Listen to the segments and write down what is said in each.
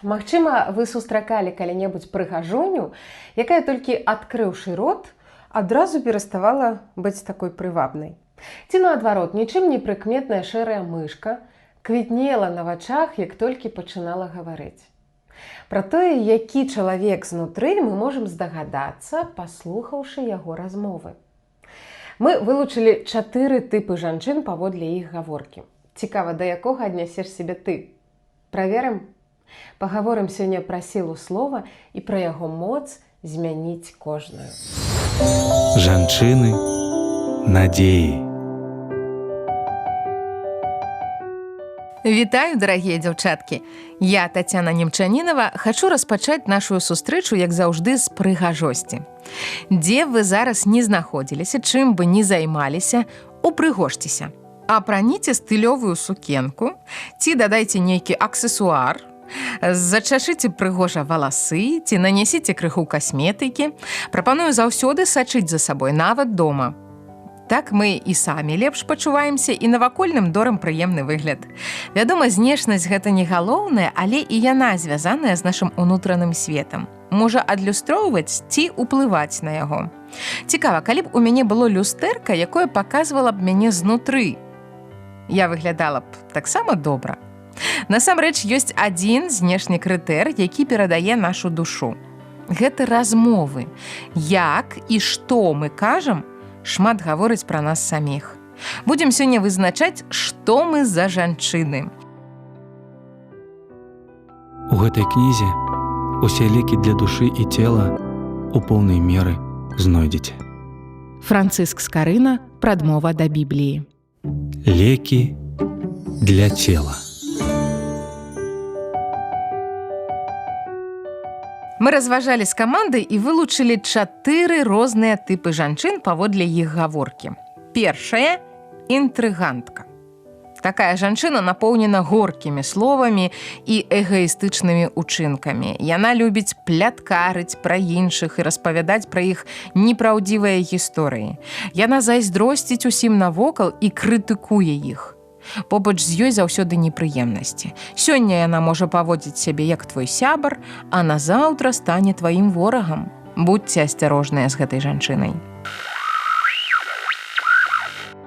Магчыма, вы сустракалі калі-небудзь прыгажуню, якая толькі адкрыўшы рот, адразу пераставала быць такой прывабнай. Ці наадварот, нічым не прыкметная шэрая мышка квітнела на вачах, як толькі пачынала гаварыць. Пра тое, які чалавек знутры, мы можам здагадацца, паслухаўшы яго размовы. Мы вылучылі 4 тыпы жанчын паводле іх гаворкі. Цікава, да якога аднясеш сябе ты? Праверым? Пагаворым сёння пра сілу слова і пра яго моц змяніць кожную. Жанчыны надзеі. Вітаю, дарагія дзяўчаткі! Я, Тацяна Немчанінава, хачу распачаць нашу сустрэчу, як заўжды, з прыгажосці. Дзе вы зараз не знаходзіліся, чым бы не займаліся, упрыгожцеся. Апраніце стылёвую сукенку, ці дадайце нейкі аксесуар, зачашыце прыгожа валасы, ці нанясіце крыху касметыкі. Прапаную заўсёды сачыць за сабой, нават дома. Так мы і самі лепш пачуваемся, і навакольным дорам прыемны выгляд. Вядома, знешнасць гэта не галоўнае, але і яна звязаная з нашым унутраным светам. Можа адлюстроўваць ці ўплываць на яго. Цікава, калі б у мяне было люстэрка, якое паказвала б мяне знутры, я выглядала б таксама добра. Насамрэч, ёсць адзін знешні крытэр, які перадае нашу душу. Гэта размовы. Як і што мы кажам, шмат гаворыць пра нас саміх. Будзем сёння вызначаць, што мы за жанчыны. У гэтай кнізе усе лекі для душы і цела у поўнай меры знойдзеце. Францыск Скарына. Прадмова да Бібліі. Лекі для цела. Мы разважалі з камандай і вылучылі 4 розныя тыпы жанчын паводле іх гаворкі. Першая – інтрыгантка. Такая жанчына напоўнена горкімі словамі і эгоістычнымі учынкамі. Яна любіць пляткарыць пра іншых і распавядаць пра іх непраўдзівыя гісторыі. Яна зайздросціць усім навокал і крытыкуе іх. Побач з ёй заўсёды непрыемнасці. Сёння яна можа паводзіць сябе як твой сябар, а назаўтра стане тваім ворагам. Будзьце асцярожныя з гэтай жанчынай.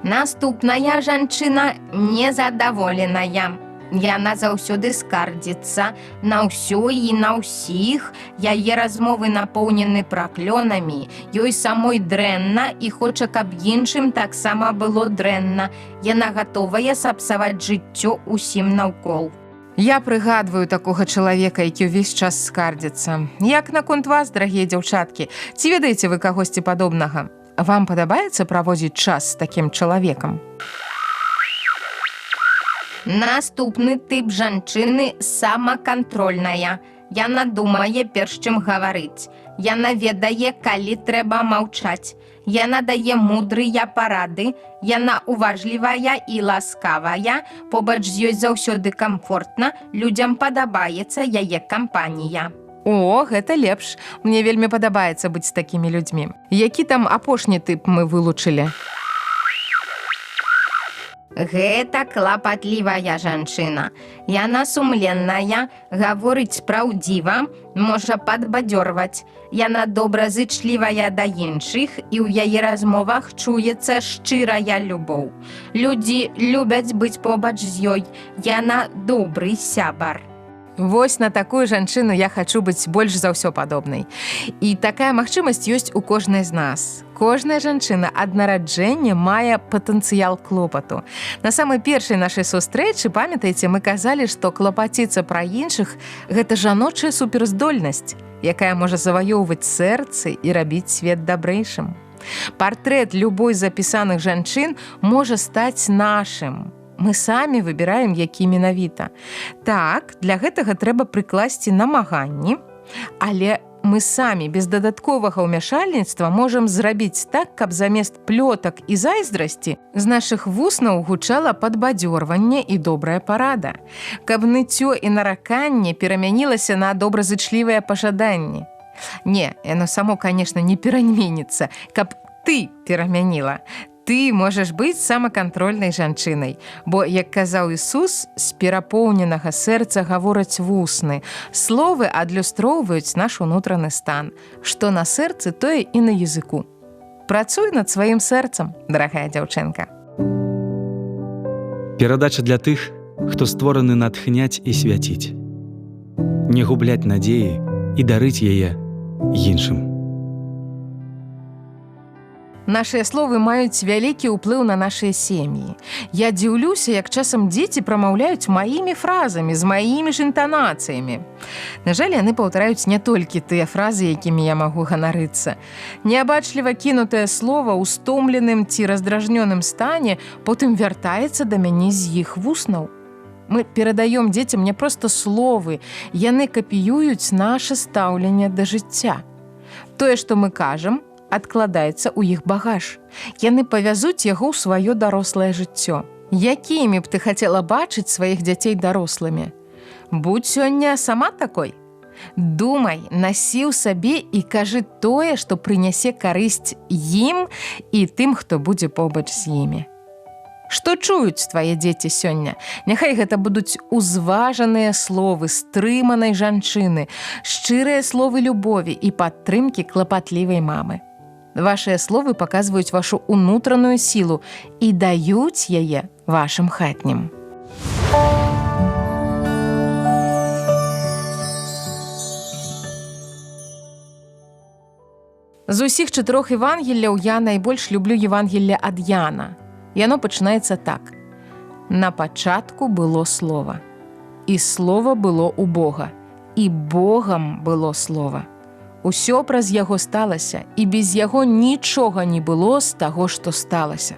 Наступная жанчына незадаволеная. Яна заўсёды скардзіцца на ўсё і на ўсіх. Яе размовы напоўнены праклёнамі. Ёй самой дрэнна і хоча, каб іншым таксама было дрэнна. Яна гатовая сапсаваць жыццё усім наўкол. Я прыгадваю такога чалавека, які ўвесь час скардзіцца. Як наконт вас, дарагія дзяўчаткі? Ці ведаеце вы кагосьці падобнага? Вам падабаецца праводзіць час з такім чалавекам? Наступны тып жанчыны самакантрольная. Яна думае, перш чым гаварыць. Яна ведае, калі трэба маўчаць. Яна дае мудрыя парады. Яна уважлівая і ласкавая. Побач з ёй заўсёды камфортна. Людзям падабаецца яе кампанія. О, гэта лепш. Мне вельмі падабаецца быць з такімі людзьмі. Які там апошні тып мы вылучылі? Гэта клапатлівая жанчына. Яна сумленная, гаворыць праўдзіва, можа падбадзёрваць. Яна добразычлівая да іншых, і ў яе размовах чуецца шчырая любоў. Людзі любяць быць побач з ёй. Яна добры сябар. Вось на такую жанчыну я хачу быць больш за ўсё падобнай. І такая магчымасць ёсць у кожнай з нас. Кожная жанчына ад нараджэння мае патэнцыял клопату. На самай першай нашай сустрэчы, памятаеце, мы казалі, што клапаціцца пра іншых – гэта жаночая суперздольнасць, якая можа заваёўваць сэрцы і рабіць свет дабрэйшым. Партрэт любой з запісаных жанчын можа стаць нашым. Мы самі выбіраем, які менавіта. Так, для гэтага трэба прыкласці намаганні, але мы самі без дадатковага ўмяшальніцтва можам зрабіць так, каб замест плётак і зайздрасці з нашых вуснаў гучала падбадзёрванне і добрая парада. Каб ныццё і нараканне перамянілася на добразычлівыя пажаданні. Не, яно само, конечно, не пераменіцца, каб ты перамяніла. Ты можаш быць самакантрольнай жанчынай, бо, як казаў Ісус, з перапоўненага сэрца гавораць вусны. Словы адлюстроўваюць наш унутраны стан. Што на сэрцы, тое і на языку. Працуй над сваім сэрцам, дарагая дзяўчынка. Перадача для тых, хто створаны натхняць і свяціць. Не губляць надзеі і дарыць яе іншым. Нашыя словы маюць вялікі ўплыў на нашыя сем'і. Я дзіўлюся, як часам дзеці прамаўляюць маімі фразамі, з маімі ж інтанацыямі. На жаль, яны паўтараюць не толькі тыя фразы, якімі я магу ганарыцца. Неабачліва кінутае слова ў стомленым ці раздражнёным стане потым вяртаецца да мяне з іх вуснаў. Мы перадаём дзецям не проста словы, яны капіююць наша стаўленне да жыцця. Тое, што мы кажам, адкладаецца ў іх багаж. Яны павязуць яго ў сваё дарослае жыццё. Якімі б ты хацела бачыць сваіх дзяцей дарослымі? Будь сёння сама такой. Думай, насі ў сабе і кажы тое, што прынясе карысць ім і тым, хто будзе побач з імі. Што чуюць твае дзеці сёння? Няхай гэта будуць узважаныя словы стрыманай жанчыны, шчырыя словы любові і падтрымкі клапатлівай мамы. Вашыя словы паказваюць вашу унутраную сілу і даюць яе вашым хатнім. З усіх 4 Евангелляў я найбольш люблю Евангелле ад Яна. Яно пачынаецца так. На пачатку было слова. І слова было ў Бога. І Богам было слова. Усё праз яго сталася, і без яго нічога не было з таго, што сталася.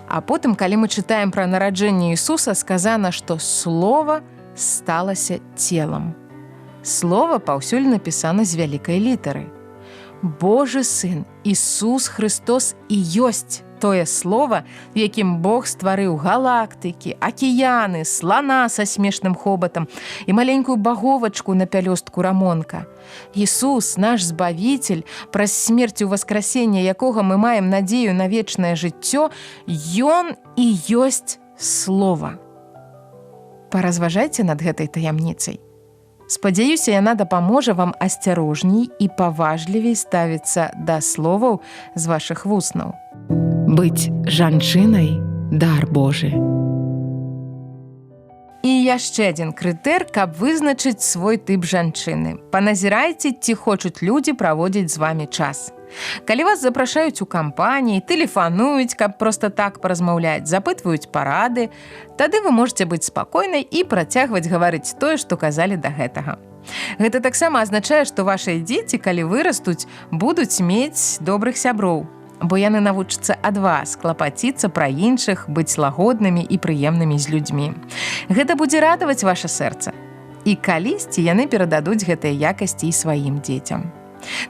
А потым, калі мы чытаем пра нараджэнне Ісуса, сказана, што слова сталася целам. Слова паўсюль напісана з вялікай літары. Божы сын, Ісус Христос і ёсць тое слова, якім Бог стварыў галактыкі, акіяны, слана са смешным хобатам і маленькую баговачку на пялёстку рамонка. Ісус, наш збавіцель, праз смерць у васкрасення якога мы маем надзею на вечнае жыццё, ён і ёсць слова. Паразважайце над гэтай таямніцай. Спадзяюся, яна дапаможа вам асцярожней і паважлівей ставіцца да словаў з вашых вуснаў. Быць жанчынай – дар Божы. І яшчэ адзін крытэр, каб вызначыць свой тып жанчыны. Паназірайце, ці хочуць людзі праводзіць з вамі час. Калі вас запрашаюць у кампаніі, тэлефануюць, каб проста так паразмаўляць, запытваюць парады, тады вы можаце быць спакойнай і працягваць гаварыць тое, што казалі да гэтага. Гэта таксама азначае, што вашыя дзеці, калі вырастуць, будуць мець добрых сяброў, бо яны навучацца ад вас клапаціцца пра іншых, быць лагоднымі і прыемнымі з людзьмі. Гэта будзе радаваць ваша сэрца. І калісьці яны перададуць гэтыя якасці і сваім дзецям.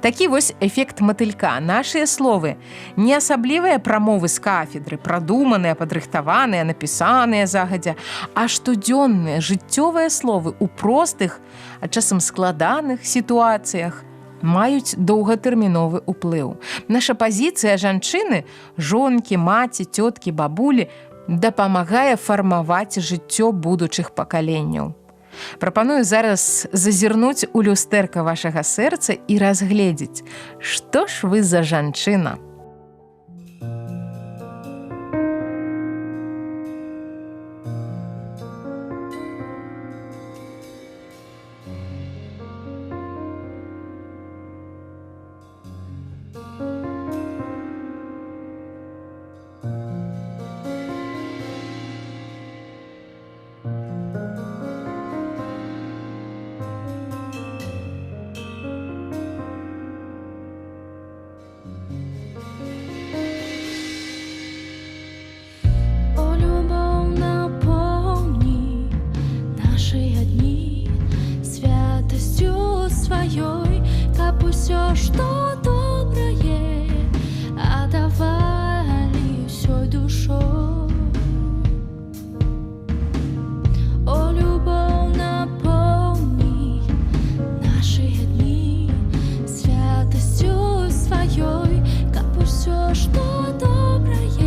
Такі вось эфект матылька. Нашыя словы не асаблівыя прамовы з кафедры, прадуманыя, падрыхтаваныя, напісаныя загадзя, а штодзённыя жыццёвыя словы ў простых, а часам складаных сітуацыях маюць доўгатэрміновы ўплыў. Наша пазіцыя жанчыны, жонкі, маці, цёткі, бабулі дапамагае фармаваць жыццё будучых пакаленняў. Прапаную зараз зазірнуць у люстэрка вашага сэрца і разгледзець, што ж вы за жанчына. Все, что доброе, отдавали всей душой. О, любовь, наполни наши дни святостью своей, как бы все, что доброе,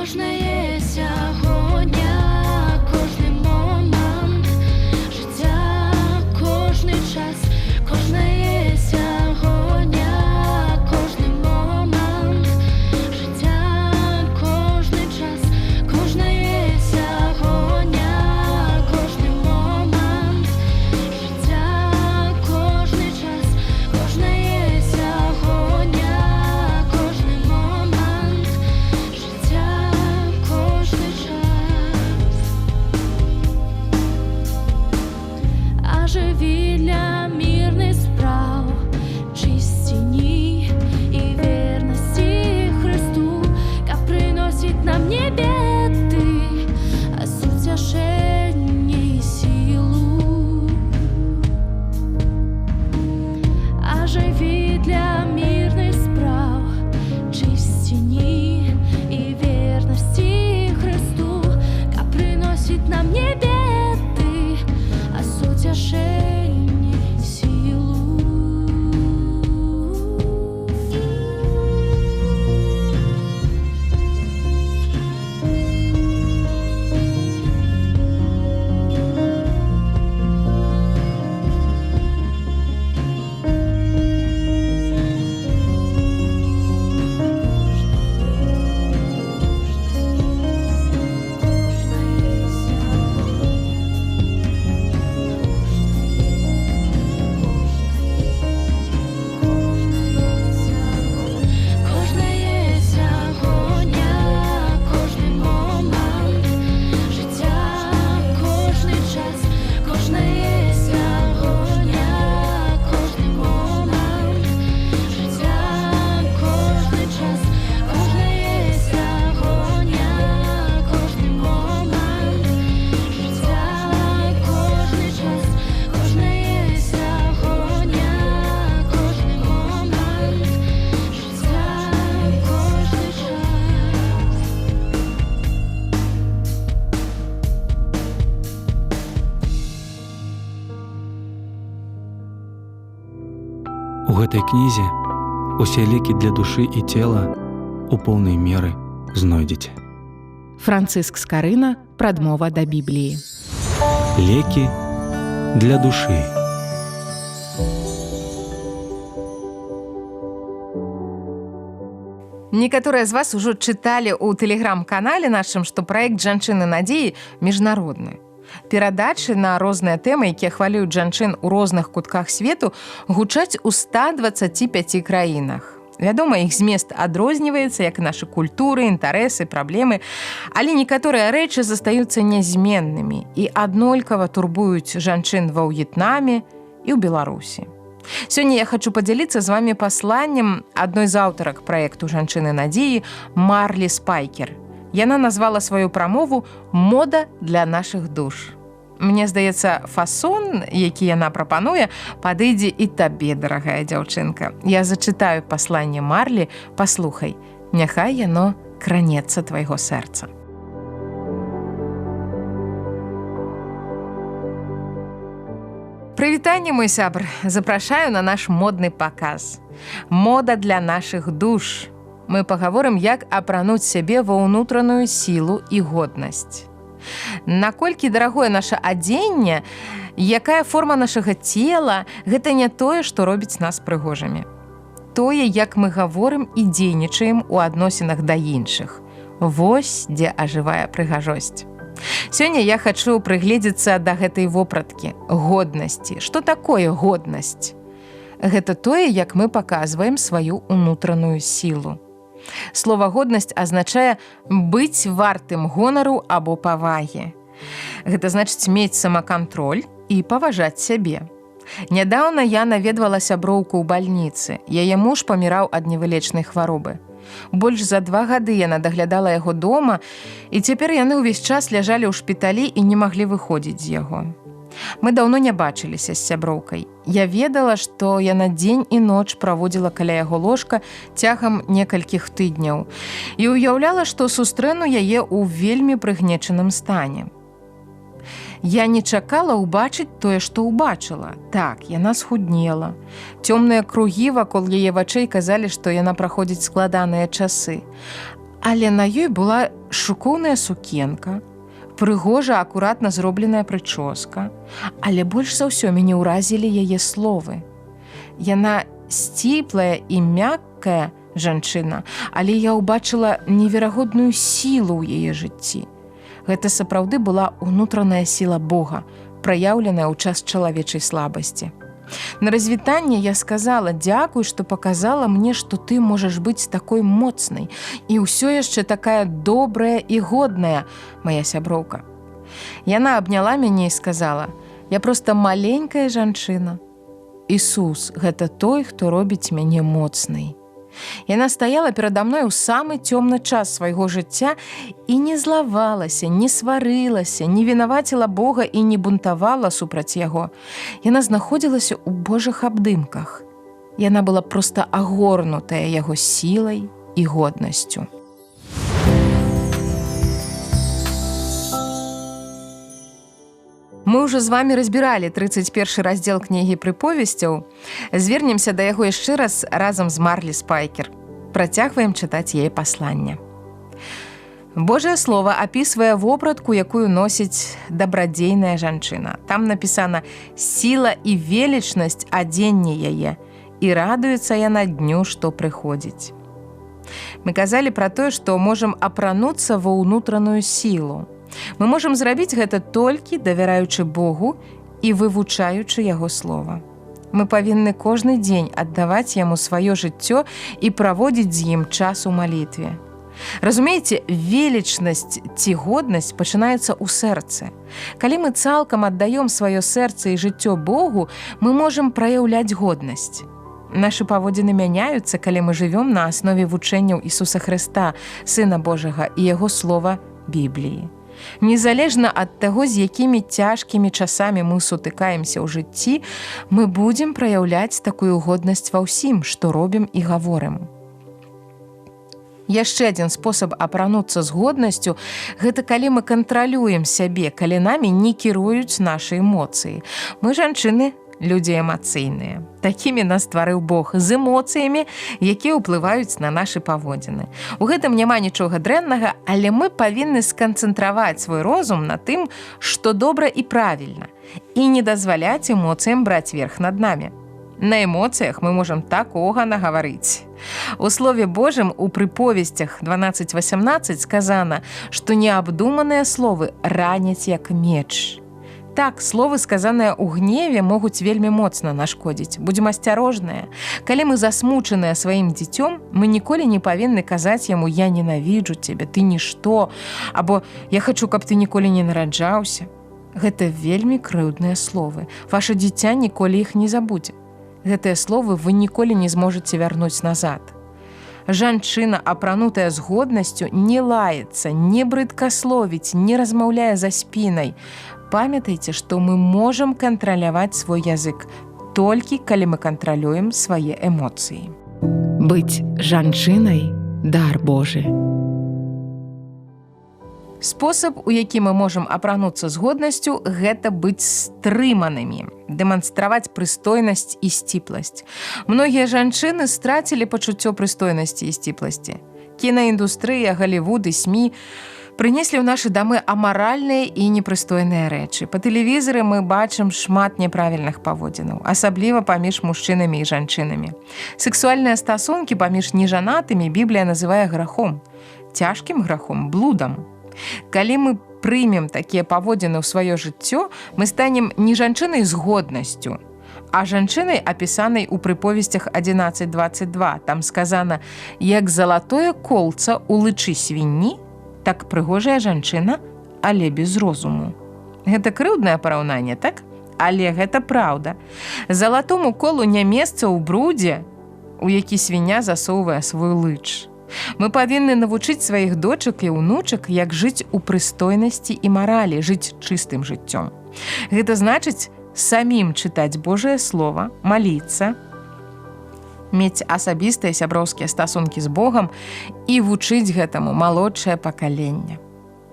кожне сьогодення, кожний момент життя, кожний час, кожне сьогодні, кожний момент життя, кожний час, кожне сьогодні, кожний момент життя, кожний час, кожне сьогодні, кожний момент життя, кожний час. А живіля мирних справ, чистіні і вірності Христу, ка приносить нам небети, а суть утешення і силу. А живіля мирних справ, чистіні і вірності Христу, ка приносить нам небети, а суть утешення і силу. Кожне сьогодні, кожний момент життя, кожний час, кожне сьогодні, кожний момент життя, кожний час, кожне сьогодні, кожний момент життя, кожний час, кожне сьогодні, кожний момент життя, кожний час. У гэтай кнізе усе лекі для душы і цела у поўнай меры знойдзеце. Францыск Скарына, прадмова да Бібліі. Лекі для душы. Некаторыя з вас ужо чыталі ў тэлеграм-канале нашым, што праект «Жанчыны надзеі» міжнародны. Перадачы на розныя тэмы, якія хвалююць жанчын у розных кутках свету, гучаць у 125 краінах. Вядома, іх змест адрозніваецца, як і нашы культуры, інтарэсы, праблемы, але некаторыя рэчы застаюцца нязменнымі і аднолькава турбуюць жанчын ва В'етнаме і ў Беларусі. Сёння я хочу падзяліцца з вамі пасланнем адной з аўтарак праекту «Жанчыны надзеі» Марлі Спайкер. Яна назвала сваю прамову «Мода для нашых душ». Мне здаецца, фасон, які яна прапануе, падыдзе і табе, дарагая дзяўчынка. Я зачытаю пасланне Марлі, паслухай. Няхай яно кранецца твайго сэрца. Прывітанне, мой сябр. Запрашаю на наш модны паказ. Мода для нашых душ. Мы пагаворым, як апрануць сябе ва ўнутраную сілу і годнасць. Наколькі дарагое наша адзенне, якая форма нашага цела, гэта не тое, што робіць нас прыгожымі. Тое, як мы гаворым і дзейнічаем у адносінах да іншых. Вось дзе ажывае прыгажосць. Сёння я хачу прыгледзецца да гэтай вопраткі, годнасці. Што такое годнасць? Гэта тое, як мы паказваем сваю ўнутраную сілу. Слова «годнасць» азначае быць вартым гонару або павагі. Гэта значыць мець самакантроль і паважаць сябе. Нядаўна я наведвала сяброўку ў бальніцы. Яе муж паміраў ад невылечнай хваробы. Больш за 2 гады яна даглядала яго дома, і цяпер яны ўвесь час ляжалі ў шпіталі і не маглі выходзіць з яго. Мы даўно не бачыліся з сяброўкай. Я ведала, што яна дзень і ноч праводзіла каля яго ложка цягам некалькіх тыдняў і ўяўляла, што сустрэну яе ў вельмі прыгнечаным стане. Я не чакала ўбачыць тое, што ўбачыла. Так, яна схуднела. Цёмныя кругі вакол яе вачэй казалі, што яна праходзіць складаныя часы. Але на ёй была шыкоўная сукенка, прыгожа акуратна зробленая прычоска, але больш за ўсё мяне ўразілі яе словы. Яна сціплая і мяккая жанчына, але я ўбачыла неверагодную сілу ў яе жыцці. Гэта сапраўды была ўнутраная сіла Бога, праяўленая ў час чалавечай слабасці. На развітанне я сказала: «Дзякуй, што паказала мне, што ты можаш быць такой моцнай і ўсё яшчэ такая добрая і годная, моя сяброўка». Яна абняла мяне і сказала: «Я проста маленькая жанчына. Ісус – гэта той, хто робіць мяне моцнай». Яна стаяла перада мной у самы цёмны час свайго жыцця і не злавалася, не сварылася, не вінаваціла Бога і не бунтавала супраць яго. Яна знаходзілася ў Божых абдымках. Яна была проста агорнутая яго сілай і годнасцю. Мы ўжо з вамі разбіралі 31 раздзел кнігі прыповесцяў. Звернемся да яго яшчэ раз разам з Марлі Спайкер. Працягваем чытаць яе пасланне. Божае слово апісвае вопратку, якую носіць дабрадзейная жанчына. Там напісана: «Сіла і велічнасць адзенне яе, і радуецца яна дню, што прыходзіць». Мы казалі пра тое, што можам апрануцца ва ўнутраную сілу. Мы можам зрабіць гэта толькі давяраючы Богу і вывучаючы яго слова. Мы павінны кожны дзень аддаваць яму сваё жыццё і праводзіць з ім час у малітве. Разумееце, велічнасць ці годнасць пачынаецца ў сэрцы. Калі мы цалкам аддаём сваё сэрца і жыццё Богу, мы можам праяўляць годнасць. Нашы паводзіны мяняюцца, калі мы жывём на аснове вучэнняў Ісуса Хрыста, Сына Божага і яго слова Бібліі. Незалежна ад таго, з якімі цяжкімі часамі мы сутыкаемся ў жыцці, мы будзем праяўляць такую годнасць ва ўсім, што робім і гаворым. Яшчэ адзін спосаб апрануцца з годнасцю – гэта калі мы кантралюем сябе, калі намі не кіруюць нашы эмоцыі. Мы, жанчыны, людзі эмацыйныя. Такімі нас стварыў Бог, з эмоцыямі, якія ўплываюць на нашы паводзіны. У гэтым няма нічога дрэннага, але мы павінны сканцэнтраваць свой розум на тым, што добра і правільна, і не дазваляць эмоцыям браць верх над намі. На эмоцыях мы можам такога нагаварыць. У Слове Божым у прыповесцях 12:18 сказана, што неабдуманыя словы раняць як меч. Так, словы, сказаныя ў гневе, могуць вельмі моцна нашкодзіць. Будзем асцярожныя. Калі мы засмучаныя сваім дзіцём, мы ніколі не павінны казаць яму: «Я ненавіджу цябе, ты нішто», або «Я хачу, каб ты ніколі не нараджаўся». Гэта вельмі крыўдныя словы. Ваша дзіця ніколі іх не забудзе. Гэтыя словы вы ніколі не зможаце вярнуць назад. Жанчына, апранутая з годнасцю, не лаецца, не брыдкасловіць, не размаўляе за спінай. Памятайце, што мы можам кантраляваць свой язык толькі калі мы кантралюем свае эмоцыі. Быць жанчынай – дар Божы. Спосаб, у які мы можам апрануцца з годнасцю, гэта быць стрыманымі, дэманстраваць прыстойнасць і сціпласць. Многія жанчыны страцілі пачуццё прыстойнасці і сціпласці. Кінаіндустрыя, Галівуд і СМІ прынеслі ў нашы дамы амаральныя і непрыстойныя рэчы. Па тэлевізары мы бачым шмат няправільных паводзінаў, асабліва паміж мужчынамі і жанчынамі. Сексуальныя стасункі паміж нежанатымі Біблія называе грахом, цяжкім грахом, блудам. Калі мы прымем такія паводзіны ў сваё жыццё, мы станем не жанчынай з годнасцю, а жанчынай, апісанай у прыповесцях 11:22. Там сказана: «Як залатое колца ў лычы свінні, так прыгожая жанчына, але без розуму». Гэта крыўднае параўнанне, так? Але гэта праўда. Залатому колу не месца ў брудзе, у які свіня засоўвае свой лыч. Мы павінны навучыць сваіх дочак і ўнучак, як жыць у прыстойнасці і маралі, жыць чыстым жыццём. Гэта значыць самім чытаць Божае Слова, маліцца, мець асабістыя сяброўскія стасункі з Богам і вучыць гэтаму малодшае пакаленне.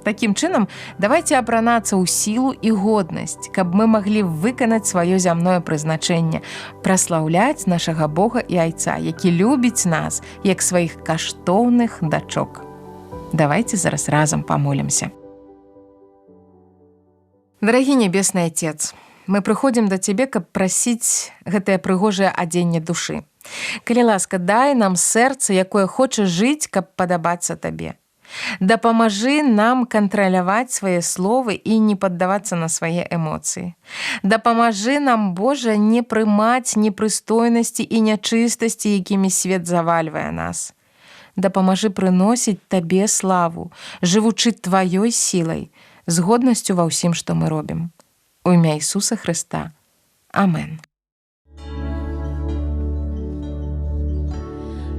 Такім чынам, давайце апранацца ў сілу і годнасць, каб мы маглі выканаць сваё зямное прызначэнне, праслаўляць нашага Бога і Айца, які любіць нас, як сваіх каштоўных дачок. Давайте зараз разам памолімся. Дарагі нябесны Отец, мы прыходзім да Цябе, каб прасіць гэтае прыгожае адзенне душы. Калі ласка, дай нам сэрца, якое хоча жыць, каб падабацца Табе. Дапамажы нам кантраляваць свае словы і не паддавацца на свае эмоцыі. Дапамажы нам, Божа, не прымаць непрыстойнасці і нячыстасці, якімі свет завальвае нас. Дапамажы прыносіць Табе славу, жывучы Тваёй сілай, з годнасцю ва ўсім, што мы робім. У імя Ісуса Хрыста. Амен.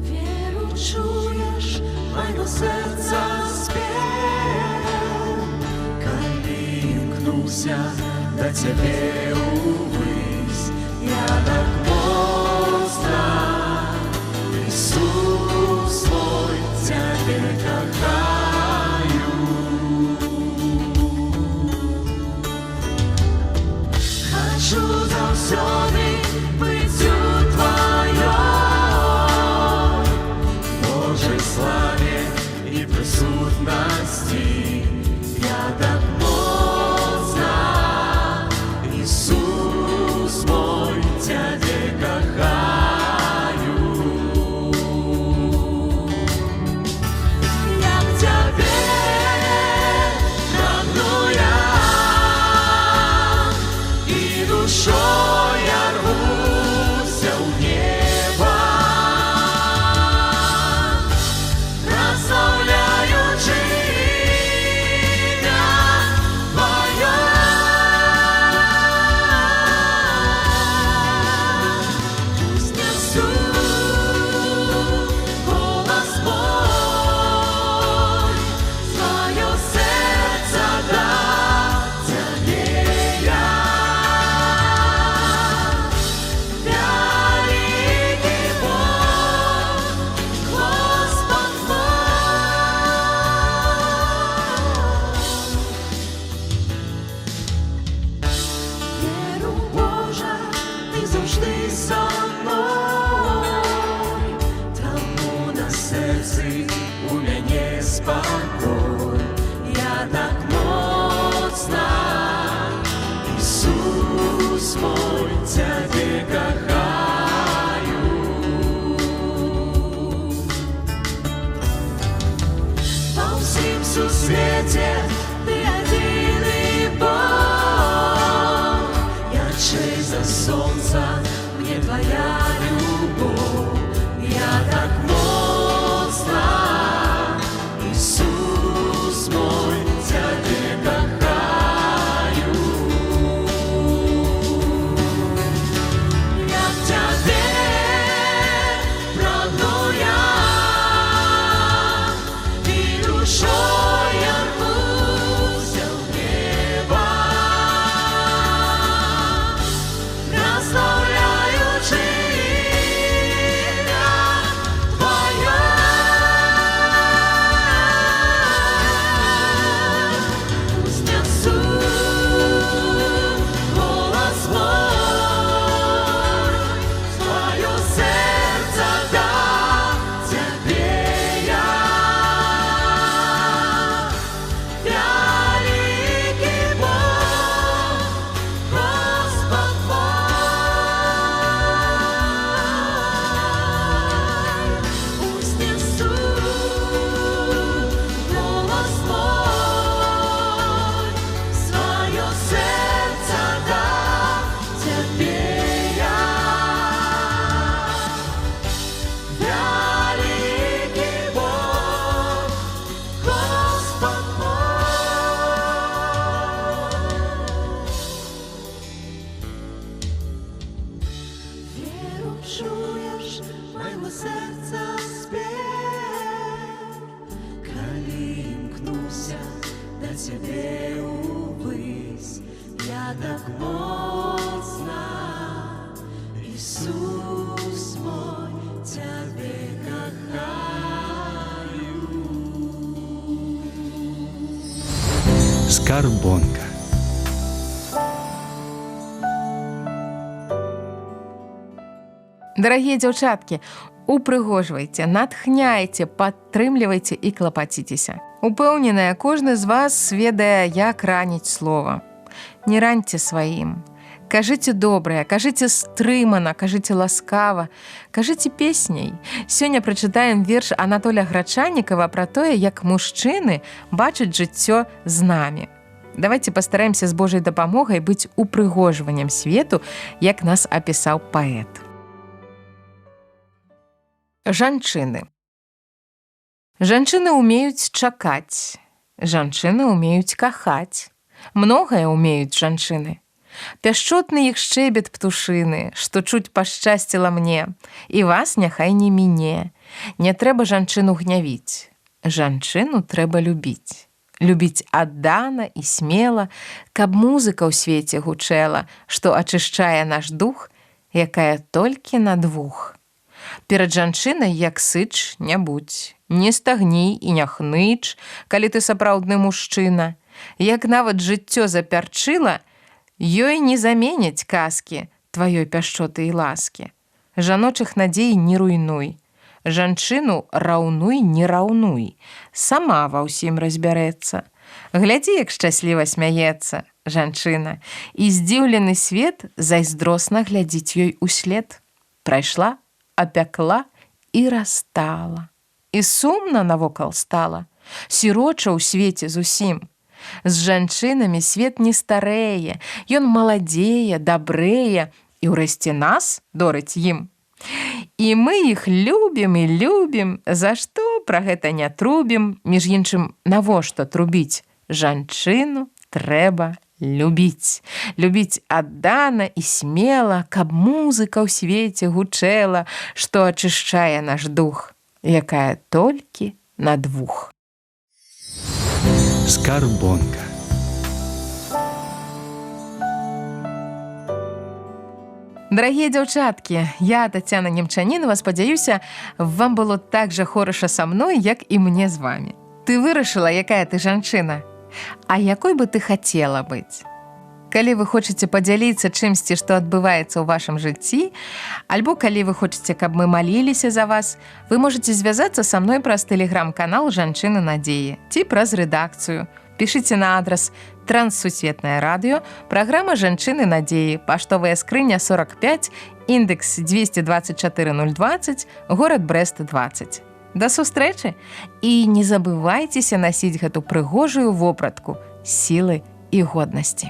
Віру чуєш, майго серця спів, коли імкнуся до Тебе увись, я так моцна, Ісус мой, Тебе кохаю. Хочу заўсёды быць у Тваёй Божай славе і прысутнасці. Я так моцна, Ісус мой, Цябе кахаю. Як Цябе прагну я, і душой я рвуся ў неба, прославляючи ім'я Твоє. Пусть несу голос мой, своє серце дам Тебе я. Великий Бог, Господь мой. Віру, Божа, Ти завжди со мною, тому на серці у мене спокій. Я так моцна, Ісус мой, Тебе кохаю. Во всім сусвіті Ти єдиний Бог, ярче за сонце мне Твоя любов. Я так моцна, Ісус мой, Тебе кохаю. Як Тебе прагну я, і душою я рвуся в небо, прославляючи ім'я Твоє. Пусть несу голос мой, своє серце дам Тебе я. Великий Бог, Господь мой. Пусть несу голос мой, своє серце дам Тебе я. Великий Бог, Господь мой. Віру чуєш, майго серця спів, коли імкнуся до Тебе увись. Я так моцна, Ісус мой, Тебе кохаю. Скарбонка. Дарагія дзяўчаткі, Упрыгожвайце, натхняйце, падтрымлівайце і клапаціцеся. Упэўненая, кожны з вас ведае, як раніць слова. Не раньце сваім. Кажыце добрае, кажыце стрымана, кажыце ласкава, кажыце песняй. Сёння прачытаем верш Анатоля Грачанікава пра тое, як мужчыны бачаць жыццё з намі. Давайте пастараемся з Божай дапамогай быць упрыгожваннем свету, як нас апісаў паэт. Жанчыны. Жанчыны ўмеюць чакаць, жанчыны ўмеюць кахаць. Многае ўмеюць жанчыны. Пяшчотны іх шчэбет птушыны, што чуць пашчасціла мне, і вас няхай не міне. Не трэба жанчыну гнявіць, жанчыну трэба любіць. Любіць аддана і смела, каб музыка ў свеце гучэла, што ачышчае наш дух, якая толькі на двух. Перад жанчынай, як сыч, не будзь, не стагні і не хныч, калі ты сапраўдны мужчына. Як нават жыццё запярчыла, ёй не заменяць казкі тваёй пяшчоты і ласкі. Жаночых надзей не руйнуй, жанчыну раўнуй, не раўнуй, сама ва ўсім разбярэцца. Глядзі, як шчасліва смяецца жанчына, і здзіўлены свет зайздросна глядзіць ёй услед. Прайшла, апякла і растала. І сумна навокал стала, сіроча ў свеце зусім. З жанчынамі свет не старэе, ён маладзее, дабрэе, і ўрэшце нас дорыць ім. І мы іх любім і любім, за што пра гэта не трубім, між іншым, навошта трубіць? Жанчыну трэба любіць. Любіць аддана і смела, каб музыка ў свеце гучэла, што ачышчае наш дух, якая толькі на двух. Скарбонка. Дарагія дзяўчаткі, я, Тацяна Немчанінова, спадзяюся, вам было так жа хораша са мной, як і мне з вамі. Ты вырашыла, якая ты жанчына? А якой бы ты хацела быць? Калі вы хочаце падзяліцца чымсьці, што адбываецца ў вашым жыцці, альбо калі вы хочаце, каб мы маліліся за вас, вы можаце звязацца са мной праз тэлеграм-канал «Жанчыны надзеі» ці праз рэдакцыю. Пішыце на адрас Транссусветнае радыё, праграма «Жанчыны надзеі», паштовая скрыня 45, індекс 224020, горад Брэст 20. Да сустрэчы! І не забывайцеся насіць гэту прыгожую вопратку сілы і годнасці.